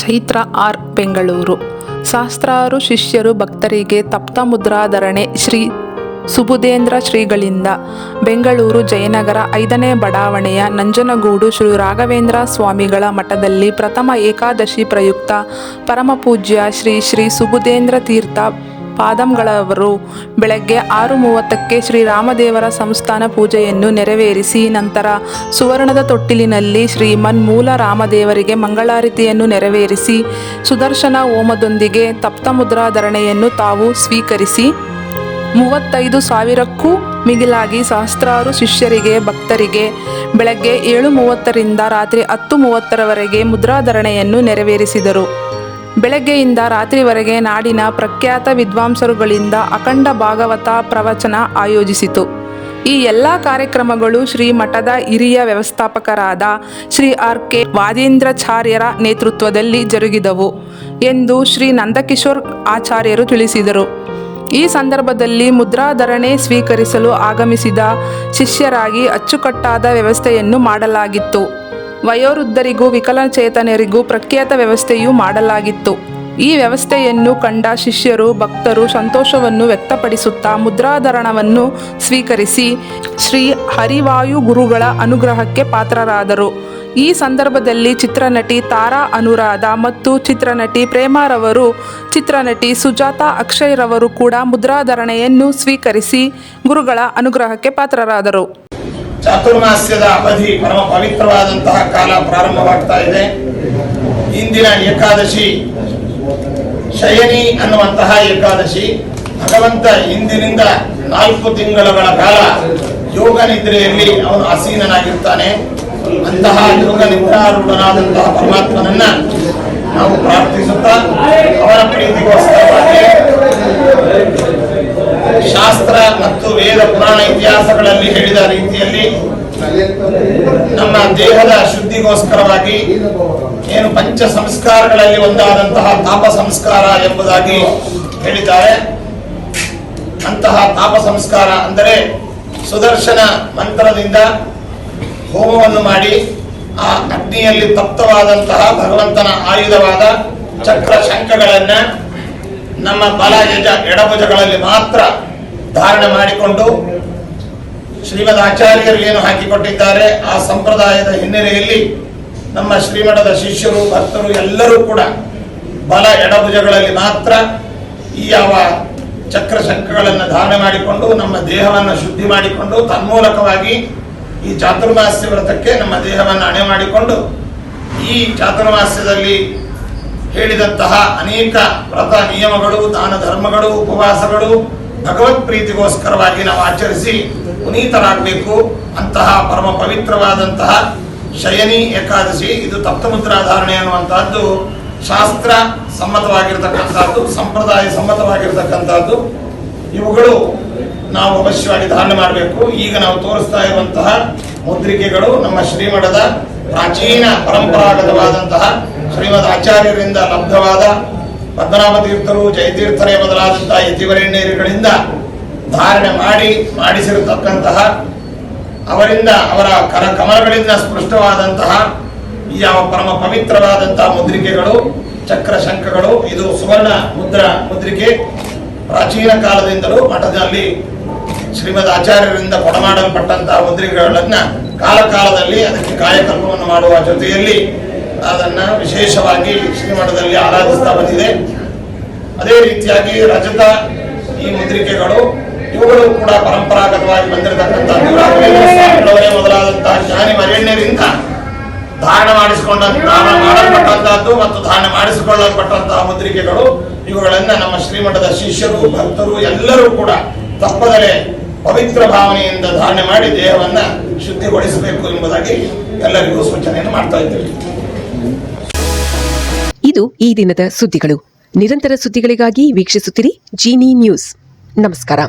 Chaitra R, Bengaluru. ಸಹಸ್ರಾರು ಶಿಷ್ಯರು ಭಕ್ತರಿಗೆ ತಪ್ತ ಮುದ್ರಾಧರಣೆ ಶ್ರೀ ಸುಬುಧೇಂದ್ರ ಶ್ರೀಗಳಿಂದ. ಬೆಂಗಳೂರು ಜಯನಗರ 5ನೇ ಬಡಾವಣೆಯ ನಂಜನಗೂಡು ಶ್ರೀ ರಾಘವೇಂದ್ರ ಸ್ವಾಮಿಗಳ ಮಠದಲ್ಲಿ ಪ್ರಥಮ ಏಕಾದಶಿ ಪ್ರಯುಕ್ತ ಪರಮಪೂಜ್ಯ ಶ್ರೀ ಶ್ರೀ ಸುಬುಧೇಂದ್ರ ತೀರ್ಥ ಪಾದಂಗಳವರು ಬೆಳಗ್ಗೆ 6:30ಕ್ಕೆ ಶ್ರೀರಾಮದೇವರ ಸಂಸ್ಥಾನ ಪೂಜೆಯನ್ನು ನೆರವೇರಿಸಿ ನಂತರ ಸುವರ್ಣದ ತೊಟ್ಟಿಲಿನಲ್ಲಿ ಶ್ರೀಮನ್ ಮೂಲ ರಾಮದೇವರಿಗೆ ಮಂಗಳಾರತಿಯನ್ನು ನೆರವೇರಿಸಿ ಸುದರ್ಶನ ಹೋಮದೊಂದಿಗೆ ತಪ್ತಮುದ್ರಾಧರಣೆಯನ್ನು ತಾವು ಸ್ವೀಕರಿಸಿ 35,000ಕ್ಕೂ ಮಿಗಿಲಾಗಿ ಸಹಸ್ರಾರು ಶಿಷ್ಯರಿಗೆ ಭಕ್ತರಿಗೆ ಬೆಳಗ್ಗೆ 7:30ರಿಂದ ರಾತ್ರಿ 10:30ರವರೆಗೆ ಮುದ್ರಾಧರಣೆಯನ್ನು ನೆರವೇರಿಸಿದರು. ಬೆಳಗ್ಗೆಯಿಂದ ರಾತ್ರಿವರೆಗೆ ನಾಡಿನ ಪ್ರಖ್ಯಾತ ವಿದ್ವಾಂಸರುಗಳಿಂದ ಅಖಂಡ ಭಾಗವತ ಪ್ರವಚನ ಆಯೋಜಿಸಿತು. ಈ ಎಲ್ಲ ಕಾರ್ಯಕ್ರಮಗಳು ಶ್ರೀ ಮಠದ ಹಿರಿಯ ವ್ಯವಸ್ಥಾಪಕರಾದ ಶ್ರೀ ಆರ್ ಕೆ ವಾದೀಂದ್ರಾಚಾರ್ಯರ ನೇತೃತ್ವದಲ್ಲಿ ಜರುಗಿದವು ಎಂದು ಶ್ರೀ ನಂದಕಿಶೋರ್ ಆಚಾರ್ಯರು ತಿಳಿಸಿದರು. ಈ ಸಂದರ್ಭದಲ್ಲಿ ಮುದ್ರಾಧರಣೆ ಸ್ವೀಕರಿಸಲು ಆಗಮಿಸಿದ ಶಿಷ್ಯರಾಗಿ ಅಚ್ಚುಕಟ್ಟಾದ ವ್ಯವಸ್ಥೆಯನ್ನು ಮಾಡಲಾಗಿತ್ತು. ವಯೋವೃದ್ಧರಿಗೂ ವಿಕಲಚೇತನರಿಗೂ ಪ್ರಖ್ಯಾತ ವ್ಯವಸ್ಥೆಯೂ ಮಾಡಲಾಗಿತ್ತು. ಈ ವ್ಯವಸ್ಥೆಯನ್ನು ಕಂಡ ಶಿಷ್ಯರು ಭಕ್ತರು ಸಂತೋಷವನ್ನು ವ್ಯಕ್ತಪಡಿಸುತ್ತಾ ಮುದ್ರಾಧರಣವನ್ನು ಸ್ವೀಕರಿಸಿ ಶ್ರೀ ಹರಿವಾಯು ಗುರುಗಳ ಅನುಗ್ರಹಕ್ಕೆ ಪಾತ್ರರಾದರು. ಈ ಸಂದರ್ಭದಲ್ಲಿ ಚಿತ್ರನಟಿ ತಾರಾ ಅನುರಾಧ ಮತ್ತು ಚಿತ್ರನಟಿ ಪ್ರೇಮಾರವರು, ಚಿತ್ರನಟಿ ಸುಜಾತಾ ಅಕ್ಷಯ್ರವರು ಕೂಡ ಮುದ್ರಾಧರಣೆಯನ್ನು ಸ್ವೀಕರಿಸಿ ಗುರುಗಳ ಅನುಗ್ರಹಕ್ಕೆ ಪಾತ್ರರಾದರು. ಚಾತುರ್ಮಾಸ್ಯದ ಅವಧಿ ಪರಮ ಪವಿತ್ರವಾದಂತಹ ಕಾಲ ಪ್ರಾರಂಭವಾಗ್ತಾ ಇದೆ. ಇಂದಿನ ಏಕಾದಶಿ ಶಯನಿ ಅನ್ನುವಂತಹ ಏಕಾದಶಿ. ಭಗವಂತ ಇಂದಿನಿಂದ 4 ತಿಂಗಳುಗಳ ಕಾಲ ಯೋಗ ನಿದ್ರೆಯಲ್ಲಿ ಅವನು ಆಸೀನನಾಗಿರ್ತಾನೆ. ಅಂತಹ ಯೋಗ ನಿದ್ರಾರೂಢನಾದಂತಹ ಪರಮಾತ್ಮನನ್ನ ನಾವು ಪ್ರಾರ್ಥಿಸುತ್ತಾ ಅವರ ಪ್ರೀತಿಗೋಸ್ಕರವಾಗಿ ಶಾಸ್ತ್ರ ಮತ್ತು ವೇದ ಪುರಾಣ ಇತಿಹಾಸಗಳಲ್ಲಿ ಹೇಳಿದ ರೀತಿಯಲ್ಲಿ ನಮ್ಮ ದೇಹದ ಶುದ್ಧಿಗೋಸ್ಕರವಾಗಿ ಏನು ಪಂಚ ಸಂಸ್ಕಾರಗಳಲ್ಲಿ ಒಂದಾದಂತಹ ತಾಪ ಸಂಸ್ಕಾರ ಎಂಬುದಾಗಿ ಹೇಳಿದ್ದಾರೆ. ಅಂತಹ ತಾಪ ಸಂಸ್ಕಾರ ಅಂದರೆ ಸುದರ್ಶನ ಮಂತ್ರದಿಂದ ಹೋಮವನ್ನು ಮಾಡಿ ಆ ಅಗ್ನಿಯಲ್ಲಿ ತಪ್ತವಾದಂತಹ ಭಗವಂತನ ಆಯುಧವಾದ ಚಕ್ರ ಶಂಖಗಳನ್ನ ನಮ್ಮ ಬಲ ಎಡಭುಜಗಳಲ್ಲಿ ಮಾತ್ರ ಧಾರಣೆ ಮಾಡಿಕೊಂಡು ಶ್ರೀಮದ್ ಆಚಾರ್ಯರು ಏನು ಹಾಕಿಕೊಟ್ಟಿದ್ದಾರೆ ಆ ಸಂಪ್ರದಾಯದ ಹಿನ್ನೆಲೆಯಲ್ಲಿ ನಮ್ಮ ಶ್ರೀಮಠದ ಶಿಷ್ಯರು ಭಕ್ತರು ಎಲ್ಲರೂ ಕೂಡ ಬಲ ಎಡಭುಜಗಳಲ್ಲಿ ಮಾತ್ರ ಈ ಯಾವ ಚಕ್ರ ಶಂಖಗಳನ್ನು ಧಾರಣೆ ಮಾಡಿಕೊಂಡು ನಮ್ಮ ದೇಹವನ್ನು ಶುದ್ಧಿ ಮಾಡಿಕೊಂಡು ತನ್ಮೂಲಕವಾಗಿ ಈ ಚಾತುರ್ಮಾಸ್ಯ ವ್ರತಕ್ಕೆ ನಮ್ಮ ದೇಹವನ್ನು ಅಣೆ ಮಾಡಿಕೊಂಡು ಈ ಚಾತುರ್ಮಾಸ್ಯದಲ್ಲಿ ಹೇಳಿದಂತಹ ಅನೇಕ ವ್ರತ ನಿಯಮಗಳು, ದಾನ ಧರ್ಮಗಳು, ಉಪವಾಸಗಳು ಭಗವತ್ ಪ್ರೀತಿಗೋಸ್ಕರವಾಗಿ ನಾವು ಆಚರಿಸಿ ಪುನೀತರಾಗಬೇಕು. ಅಂತಹ ಪರಮ ಪವಿತ್ರವಾದಂತಹ ಶಯನಿ ಏಕಾದಶಿ ಇದು ತಪ್ತಮುದ್ರಾಧಾರಣೆ ಅನ್ನುವಂತಹದ್ದು ಶಾಸ್ತ್ರ ಸಮ್ಮತವಾಗಿರ್ತಕ್ಕಂಥದ್ದು, ಸಂಪ್ರದಾಯ ಸಮ್ಮತವಾಗಿರ್ತಕ್ಕಂಥದ್ದು. ಇವುಗಳು ನಾವು ಅವಶ್ಯವಾಗಿ ಧಾರಣೆ ಮಾಡಬೇಕು. ಈಗ ನಾವು ತೋರಿಸ್ತಾ ಇರುವಂತಹ ಮುದ್ರಿಕೆಗಳು ನಮ್ಮ ಶ್ರೀಮಠದ ಪ್ರಾಚೀನ ಪರಂಪರಾಗತವಾದಂತಹ ಶ್ರೀಮದ್ ಆಚಾರ್ಯರಿಂದ ಲಬ್ಧವಾದ ಪದ್ಮನಾಭ ತೀರ್ಥರು, ಜಯತೀರ್ಥರೇ ಮೊದಲಾದಂತಹ ಯತಿವರೇಣ್ಯರುಗಳಿಂದ ಧಾರಣೆ ಮಾಡಿಸಿರತಕ್ಕಂತಹ ಅವರಿಂದ ಅವರ ಕರ ಕಮಲಗಳಿಂದ ಸ್ಪೃಷ್ಟವಾದಂತಹ ಈ ಯಾವ ಪರಮ ಪವಿತ್ರವಾದಂತಹ ಮುದ್ರಿಕೆಗಳು, ಚಕ್ರ ಶಂಖಗಳು. ಇದು ಸುವರ್ಣ ಮುದ್ರಿಕೆ. ಪ್ರಾಚೀನ ಕಾಲದಿಂದಲೂ ಮಠದಲ್ಲಿ ಶ್ರೀಮದ್ ಆಚಾರ್ಯರಿಂದ ಕೊಡಮಾಡಲ್ಪಟ್ಟಂತಹ ಮುದ್ರಿಕೆಗಳನ್ನ ಕಾಲಕಾಲದಲ್ಲಿ ಅದಕ್ಕೆ ಕಾಯಕಲ್ಪವನ್ನು ಮಾಡುವ ಜೊತೆಯಲ್ಲಿ ಅದನ್ನ ವಿಶೇಷವಾಗಿ ಶ್ರೀಮಠದಲ್ಲಿ ಆರಾಧಿಸ್ತಾ ಬಂದಿದೆ. ಅದೇ ರೀತಿಯಾಗಿ ರಜತ ಈ ಮುದ್ರಿಕೆಗಳು ಇವುಗಳು ಕೂಡ ಪರಂಪರಾಗತವಾಗಿ ಬಂದಿರತಕ್ಕಂಥದ್ದು. ರಾಘವೇಂದ್ರ ಸ್ವಾಮಿಗಳವರೇ ಮೊದಲಾದಂತಹ ಜ್ಞಾನಿ ವರೇಣ್ಯರಿಂದ ಧಾರಣೆ ಮಾಡಲ್ಪಟ್ಟಂತಹದ್ದು ಮತ್ತು ಧಾರಣೆ ಮಾಡಿಸಿಕೊಳ್ಳಲ್ಪಟ್ಟಂತಹ ಮುದ್ರಿಕೆಗಳು. ಇವುಗಳನ್ನ ನಮ್ಮ ಶ್ರೀಮಠದ ಶಿಷ್ಯರು ಭಕ್ತರು ಎಲ್ಲರೂ ಕೂಡ ತಪ್ಪದಲೇ ಪವಿತ್ರ ಭಾವನೆಯಿಂದ ಧಾರಣೆ ಮಾಡಿ ದೇಹವನ್ನ ಶುದ್ಧಿಗೊಳಿಸಬೇಕು ಎಂಬುದಾಗಿ ಎಲ್ಲರಿಗೂ ಸೂಚನೆಯನ್ನು ಮಾಡ್ತಾ ಇದ್ದೇವೆ. ಇದು ಈ ದಿನದ ಸುದ್ದಿಗಳು. ನಿರಂತರ ಸುದ್ದಿಗಳಿಗಾಗಿ ವೀಕ್ಷಿಸುತ್ತಿರಿ ಜೀನಿ ನ್ಯೂಸ್. ನಮಸ್ಕಾರ.